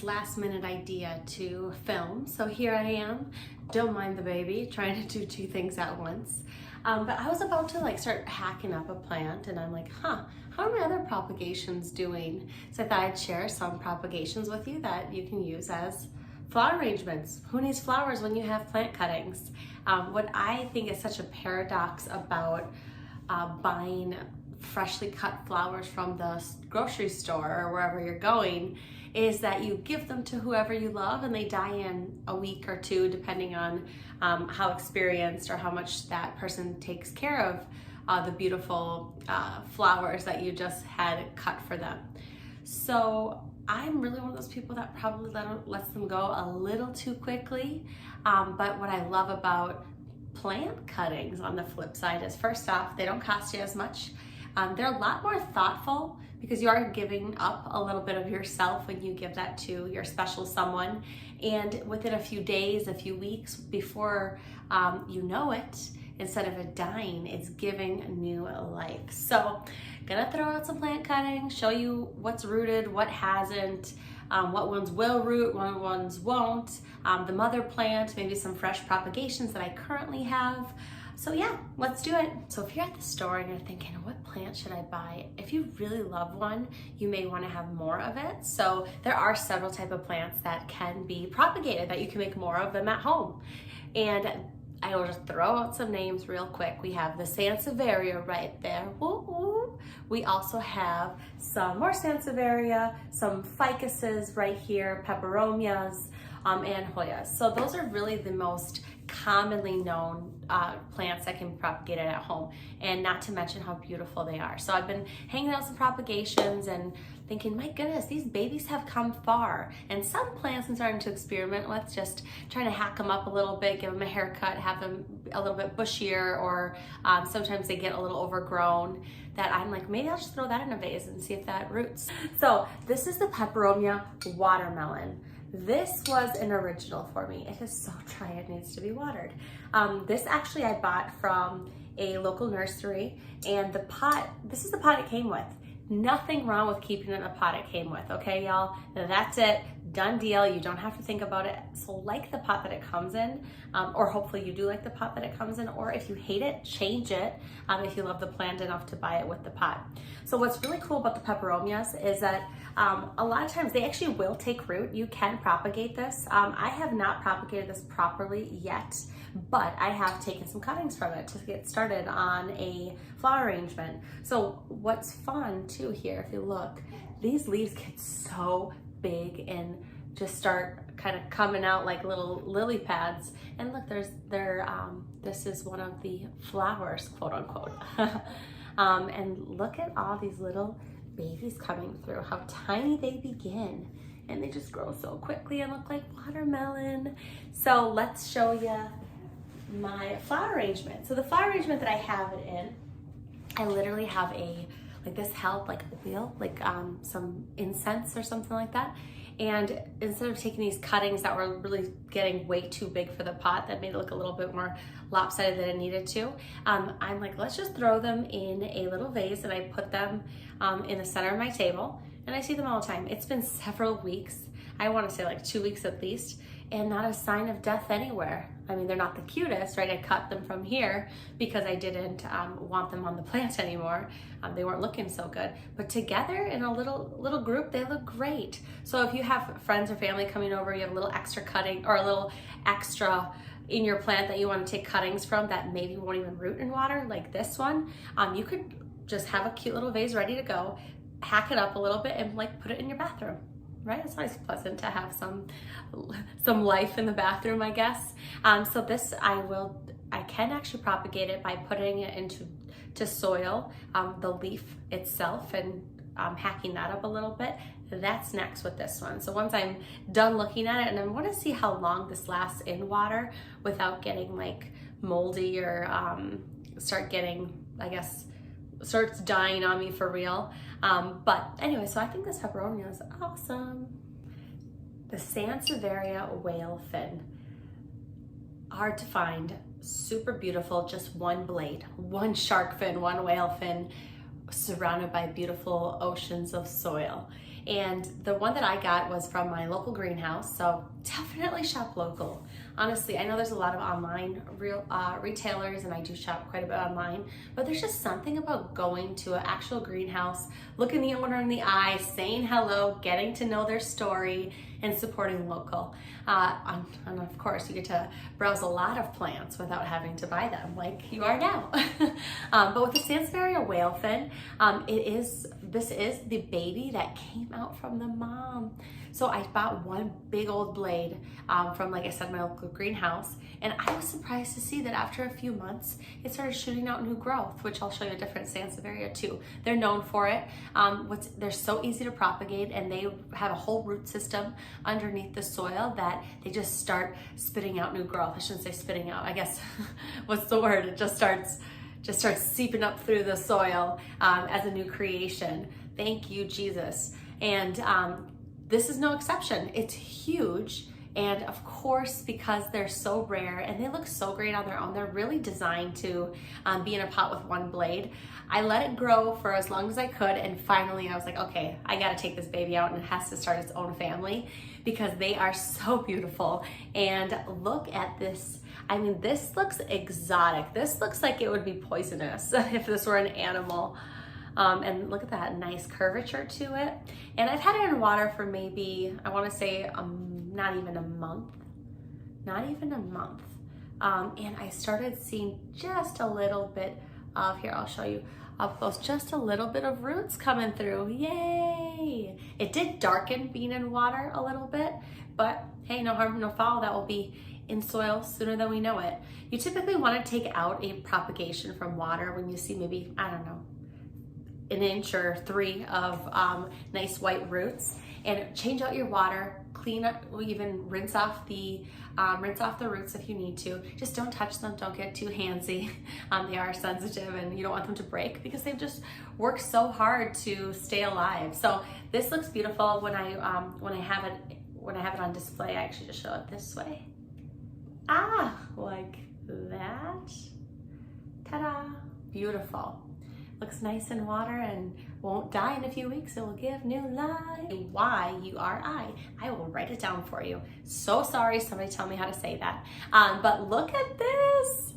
last minute idea to film. So here I am, don't mind the baby, trying to do two things at once. But I was about to start hacking up a plant and I'm like, how are my other propagations doing? So I thought I'd share some propagations with you that you can use as flower arrangements. Who needs flowers when you have plant cuttings? What I think is such a paradox about buying freshly cut flowers from the grocery store or wherever you're going is that you give them to whoever you love and they die in a week or two, depending on how experienced or how much that person takes care of the beautiful flowers that you just had cut for them. So I'm really one of those people that probably lets them go a little too quickly. But what I love about plant cuttings on the flip side is, first off, they don't cost you as much. They're a lot more thoughtful because you are giving up a little bit of yourself when you give that to your special someone. And within a few days, a few weeks before you know it, instead of it dying, it's giving new life. So gonna throw out some plant cutting, show you what's rooted, what hasn't, what ones will root, what ones won't, the mother plant, maybe some fresh propagations that I currently have. So yeah, let's do it. So if you're at the store and you're thinking, what plant should I buy? If you really love one, you may want to have more of it. So there are several types of plants that can be propagated, that you can make more of them at home. And I will just throw out some names real quick. We have the Sansevieria right there. Woo-woo. We also have some more Sansevieria, some ficuses right here, Peperomias, and Hoyas. So those are really the most commonly known plants that can be propagated at home, and not to mention how beautiful they are. So I've been hanging out some propagations and thinking, my goodness, these babies have come far. And some plants I'm starting to experiment with, just trying to hack them up a little bit, give them a haircut, have them a little bit bushier, or sometimes they get a little overgrown, that I'm like, maybe I'll just throw that in a vase and see if that roots. So this is the Peperomia watermelon. This was an original for me. It is so dry, it needs to be watered. This actually I bought from a local nursery, and the pot, this is the pot it came with. Nothing wrong with keeping it in the pot it came with, okay, y'all? That's it, done deal. You don't have to think about it. So like the pot that it comes in, or hopefully you do like the pot that it comes in, or if you hate it, change it if you love the plant enough to buy it with the pot. So what's really cool about the Peperomias is that a lot of times they actually will take root. You can propagate this. I have not propagated this properly yet, but I have taken some cuttings from it to get started on a flower arrangement. So what's fun too here, if you look, these leaves get so big and just start kind of coming out like little lily pads. And look, this is one of the flowers, quote unquote. And look at all these little babies coming through, how tiny they begin. And they just grow so quickly and look like watermelon. So let's show you my flower arrangement. So the flower arrangement that I have it in, I literally have this held like oil, like some incense or something like that. And instead of taking these cuttings that were really getting way too big for the pot, that made it look a little bit more lopsided than it needed to, I'm like, let's just throw them in a little vase, and I put them in the center of my table, and I see them all the time. It's been several weeks, I want to say like 2 weeks at least, and not a sign of death anywhere. I mean, they're not the cutest, right? I cut them from here because I didn't want them on the plant anymore. They weren't looking so good, but together in a little group, they look great. So if you have friends or family coming over, you have a little extra cutting or a little extra in your plant that you want to take cuttings from that maybe won't even root in water, like this one, you could just have a cute little vase ready to go, hack it up a little bit, and like put it in your bathroom. Right? It's always pleasant to have some life in the bathroom, I guess. So this I can actually propagate it by putting it into soil, the leaf itself, and hacking that up a little bit. That's next with this one. So once I'm done looking at it, and I want to see how long this lasts in water without getting like moldy or start getting, I guess, starts dying on me for real. But anyway, so I think this Peperomia is awesome. The Sansevieria whale fin. Hard to find, super beautiful, just one blade, one shark fin, one whale fin, surrounded by beautiful oceans of soil. And the one that I got was from my local greenhouse, so definitely shop local. Honestly, I know there's a lot of online retailers, and I do shop quite a bit online, but there's just something about going to an actual greenhouse, looking the owner in the eye, saying hello, getting to know their story, and supporting local. And of course, you get to browse a lot of plants without having to buy them, like you are now. But with the Sansevieria whalefin, this is the baby that came out from the mom. So I bought one big old blade from, like I said, my local greenhouse, and I was surprised to see that after a few months, it started shooting out new growth, which I'll show you a different Sansevieria too. They're known for it. They're so easy to propagate, and they have a whole root system underneath the soil that they just start spitting out new growth. I shouldn't say spitting out, I guess, what's the word? It just starts seeping up through the soil as a new creation. Thank you, Jesus. And this is no exception. It's huge. And of course, because they're so rare and they look so great on their own, they're really designed to be in a pot with one blade. I let it grow for as long as I could, and finally I was like, okay, I gotta take this baby out, and it has to start its own family because they are so beautiful. And look at this. I mean, this looks exotic. This looks like it would be poisonous if this were an animal. And look at that nice curvature to it. And I've had it in water for maybe, I want to say not even a month. And I started seeing just a little bit of, here, I'll show you up close, just a little bit of roots coming through. Yay! It did darken being in water a little bit, but hey, no harm, no foul. That will be in soil sooner than we know it. You typically want to take out a propagation from water when you see maybe, I don't know, an inch or 3 of nice white roots, and change out your water, clean up, even rinse off the roots if you need to. Just don't touch them, don't get too handsy. They are sensitive and you don't want them to break because they've just worked so hard to stay alive. So this looks beautiful. When I have it on display, I actually just show it this way. Like that. Ta-da! Beautiful. Looks nice in water and won't die in a few weeks. It will give new life. Y-U-R-I. I will write it down for you. So sorry, somebody tell me how to say that. But look at this.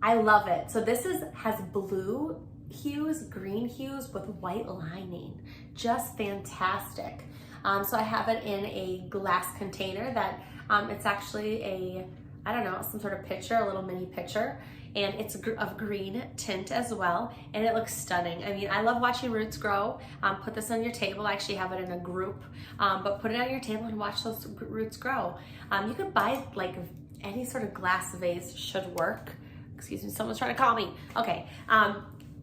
I love it. So this has blue hues, green hues with white lining. Just fantastic. So I have it in a glass container that it's actually some sort of pitcher, a little mini pitcher. And it's of green tint as well, and it looks stunning. I mean, I love watching roots grow. Put this on your table. I actually have it in a group, but put it on your table and watch those roots grow. You could buy like any sort of glass vase should work. Excuse me, someone's trying to call me. Okay,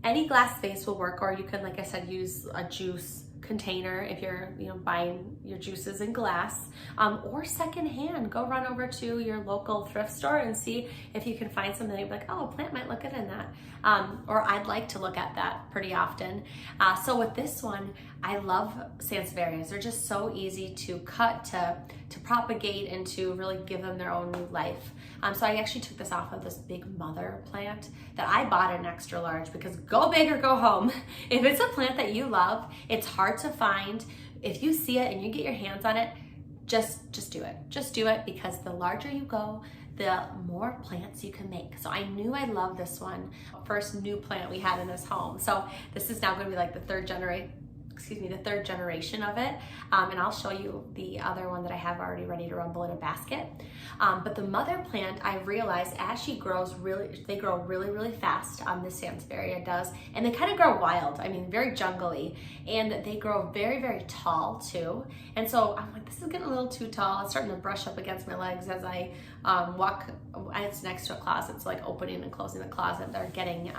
any glass vase will work, or you can, like I said, use a juice container if you're buying your juices in glass, or secondhand. Go run over to your local thrift store and see if you can find something that you'd be like, oh, a plant might look good in that, or I'd like to look at that pretty often. So with this one, I love Sansevierias. They're just so easy to cut, to propagate, and to really give them their own new life. So I actually took this off of this big mother plant that I bought in extra large, because go big or go home. If it's a plant that you love, it's hard to find. If you see it and you get your hands on it, just do it. Just do it, because the larger you go, the more plants you can make. So I knew I loved this one. First new plant we had in this home. So this is now going to be like the third generation of it, and I'll show you the other one that I have already ready to rumble in a basket. But the mother plant, I realized as she grows, they grow really fast. This Sansevieria does, and they kind of grow wild. I mean, very jungly, and they grow very tall too. And so I'm like, this is getting a little too tall. It's starting to brush up against my legs as I walk. It's next to a closet, so like opening and closing the closet, they're getting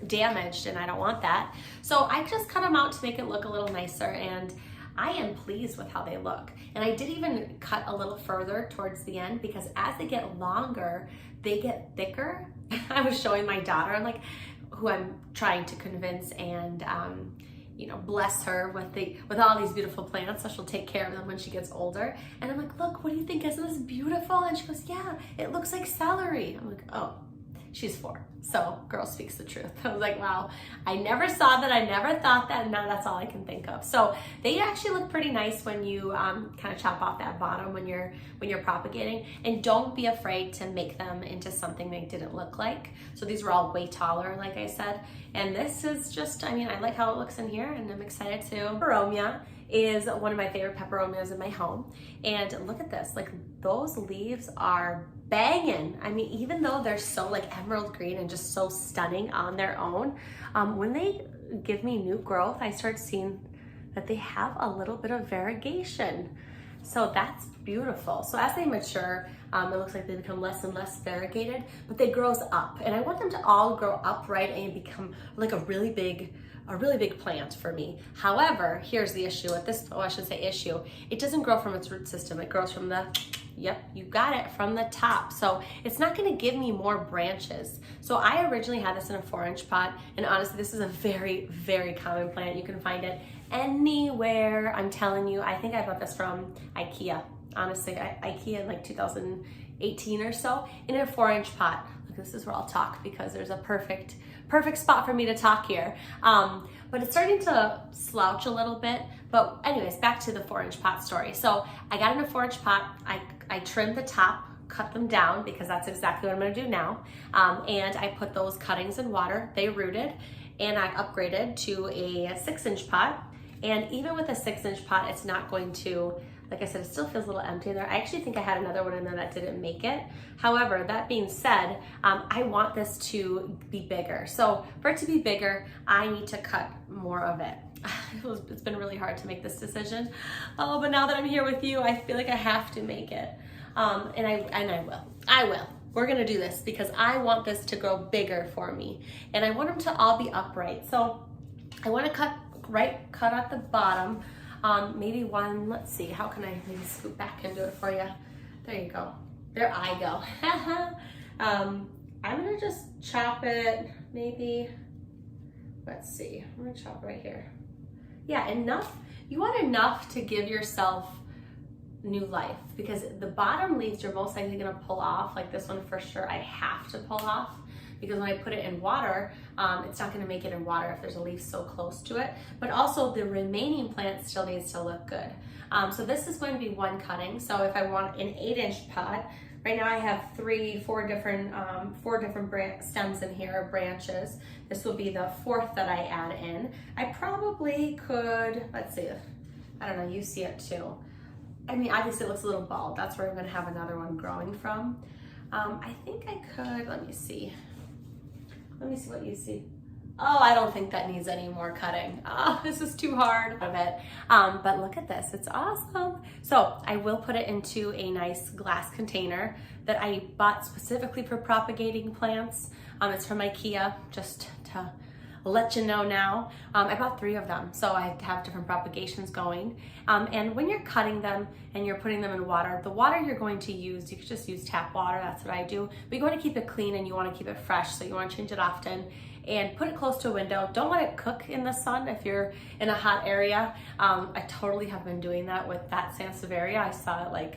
damaged, and I don't want that. So I just cut them out to make it look a little nicer, and I am pleased with how they look. And I did even cut a little further towards the end, because as they get longer, they get thicker. I was showing my daughter, I'm like, who I'm trying to convince and bless her with all these beautiful plants, so she'll take care of them when she gets older. And I'm like, look, what do you think? Isn't this beautiful? And she goes, yeah, it looks like celery. I'm like, oh, She's 4, so girl speaks the truth. I was like, wow, I never saw that, I never thought that, and now that's all I can think of. So they actually look pretty nice when you kind of chop off that bottom when you're propagating, and don't be afraid to make them into something they didn't look like. So these were all way taller, like I said, and this is just, I mean, I like how it looks in here, and I'm excited to. Peperomia is one of my favorite peperomias in my home, and look at this, like those leaves are banging. I mean, even though they're so like emerald green and just so stunning on their own, when they give me new growth, I start seeing that they have a little bit of variegation. So that's beautiful. So as they mature, it looks like they become less and less variegated, but they grow up, and I want them to all grow upright and become like a really big plant for me. However, here's the issue with this, oh, I should say issue. It doesn't grow from its root system. It grows from the, yep, you got it, from the top. So it's not gonna give me more branches. So I originally had this in a 4-inch pot, and honestly, this is a very, very common plant. You can find it anywhere. I'm telling you, I think I bought this from IKEA. Honestly, IKEA in like 2018 or so, in a 4-inch pot. Look, this is where I'll talk because there's a perfect spot for me to talk here. But it's starting to slouch a little bit. But anyways, back to the 4-inch pot story. So I got in a 4-inch pot. I trimmed the top, cut them down because that's exactly what I'm gonna do now. And I put those cuttings in water. They rooted, and I upgraded to a 6-inch pot. And even with a 6-inch pot, it's not going to, like I said, it still feels a little empty in there. I actually think I had another one in there that didn't make it. However, that being said, I want this to be bigger. So for it to be bigger, I need to cut more of it. It's been really hard to make this decision. Oh, but now that I'm here with you, I feel like I have to make it. And I will. We're gonna do this because I want this to grow bigger for me. And I want them to all be upright. So I wanna cut at the bottom. Maybe one, let's see, how can I maybe scoot back and do it for you? There you go. There I go. I'm gonna just chop it, maybe, let's see, I'm gonna chop right here. Yeah, enough. You want enough to give yourself new life, because the bottom leaves you're most likely gonna pull off. Like this one for sure I have to pull off, because when I put it in water, it's not gonna make it in water if there's a leaf so close to it. But also the remaining plant still needs to look good. So this is going to be one cutting. So if I want an 8-inch pot, right now I have four different stems in here, branches. This will be the 4th that I add in. I probably could, let's see, I don't know, you see it too. I mean, obviously it looks a little bald. That's where I'm gonna have another one growing from. I think I could, let me see what you see. Oh, I don't think that needs any more cutting. Oh, this is too hard of it. But look at this, it's awesome. So I will put it into a nice glass container that I bought specifically for propagating plants. It's from IKEA, just to let you know now. I bought 3 of them, so I have different propagations going. And when you're cutting them and you're putting them in water, the water you're going to use, you could just use tap water, that's what I do. But you want to keep it clean and you want to keep it fresh, so you want to change it often. And put it close to a window. Don't let it cook in the sun if you're in a hot area. I totally have been doing that with that Sansevieria. I saw it like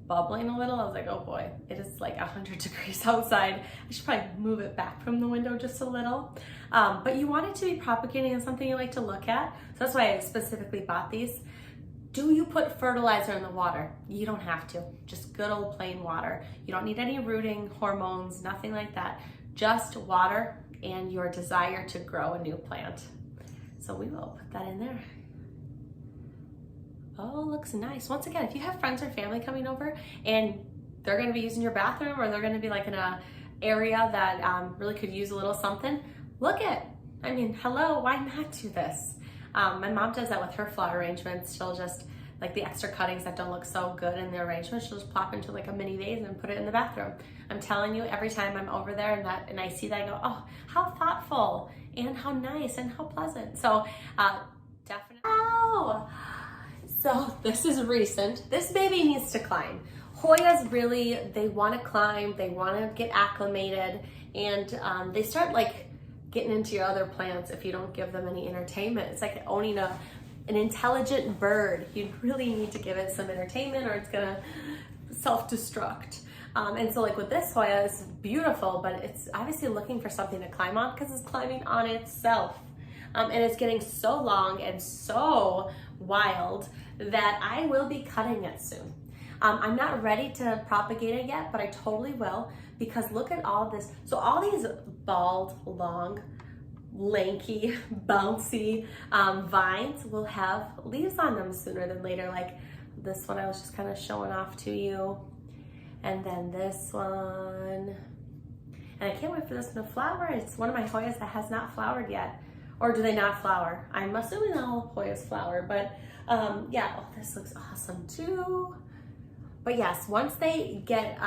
bubbling a little. I was like, oh boy, it is like 100 degrees outside. I should probably move it back from the window just a little. But you want it to be propagating in something you like to look at. So that's why I specifically bought these. Do you put fertilizer in the water? You don't have to. Just good old plain water. You don't need any rooting hormones, nothing like that. Just water and your desire to grow a new plant. So we will put that in there. Oh, looks nice. Once again, if you have friends or family coming over and they're gonna be using your bathroom, or they're gonna be like in a area that really could use a little something, I mean, hello, why not do this? My mom does that with her flower arrangements. She'll just, like the extra cuttings that don't look so good in the arrangement, she'll just plop into like a mini vase and put it in the bathroom. I'm telling you, every time I'm over there and I see that, I go, oh, how thoughtful and how nice and how pleasant. So definitely. Oh, so this is recent. This baby needs to climb. Hoyas really, they want to climb, they want to get acclimated, and they start like getting into your other plants if you don't give them any entertainment. It's like owning an intelligent bird. You really need to give it some entertainment or it's gonna self-destruct. And so like with this Hoya, it's beautiful, but it's obviously looking for something to climb on because it's climbing on itself. And it's getting so long and so wild that I will be cutting it soon. I'm not ready to propagate it yet, but I totally will, because look at all this. So all these bald, long, lanky, bouncy vines will have leaves on them sooner than later. Like this one I was just kind of showing off to you. And then this one. And I can't wait for this one to flower. It's one of my Hoyas that has not flowered yet. Or do they not flower? I'm assuming all Hoyas flower, but yeah, oh, this looks awesome too. But yes, once they get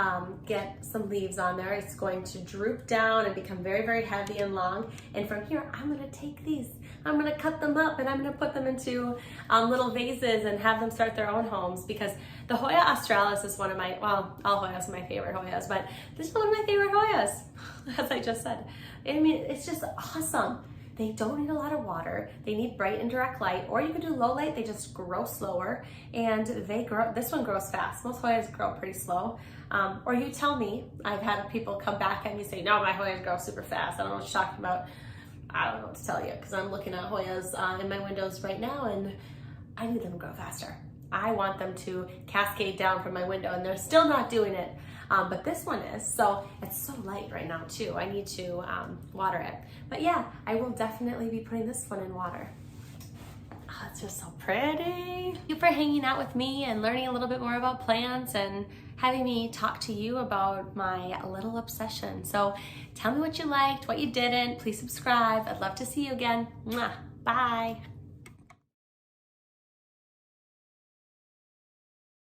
some leaves on there, it's going to droop down and become very, very heavy and long. And from here, I'm gonna take these, I'm gonna cut them up, and I'm gonna put them into little vases and have them start their own homes, because the Hoya australis is one of my, well, all Hoyas are my favorite Hoyas, but this is one of my favorite Hoyas, as I just said. I mean, it's just awesome. They don't need a lot of water. They need bright and direct light, or you could do low light. They just grow slower, and they grow. This one grows fast. Most Hoyas grow pretty slow. Or you tell me. I've had people come back at me say, no, my Hoyas grow super fast. I don't know what you're talking about. I don't know what to tell you, because I'm looking at Hoyas in my windows right now, and I need them to grow faster. I want them to cascade down from my window, and they're still not doing it. But this one is, so it's so light right now too. I need to water it. But yeah, I will definitely be putting this one in water. Oh, it's just so pretty. Thank you for hanging out with me and learning a little bit more about plants and having me talk to you about my little obsession. So tell me what you liked, what you didn't. Please subscribe. I'd love to see you again. Mwah. Bye.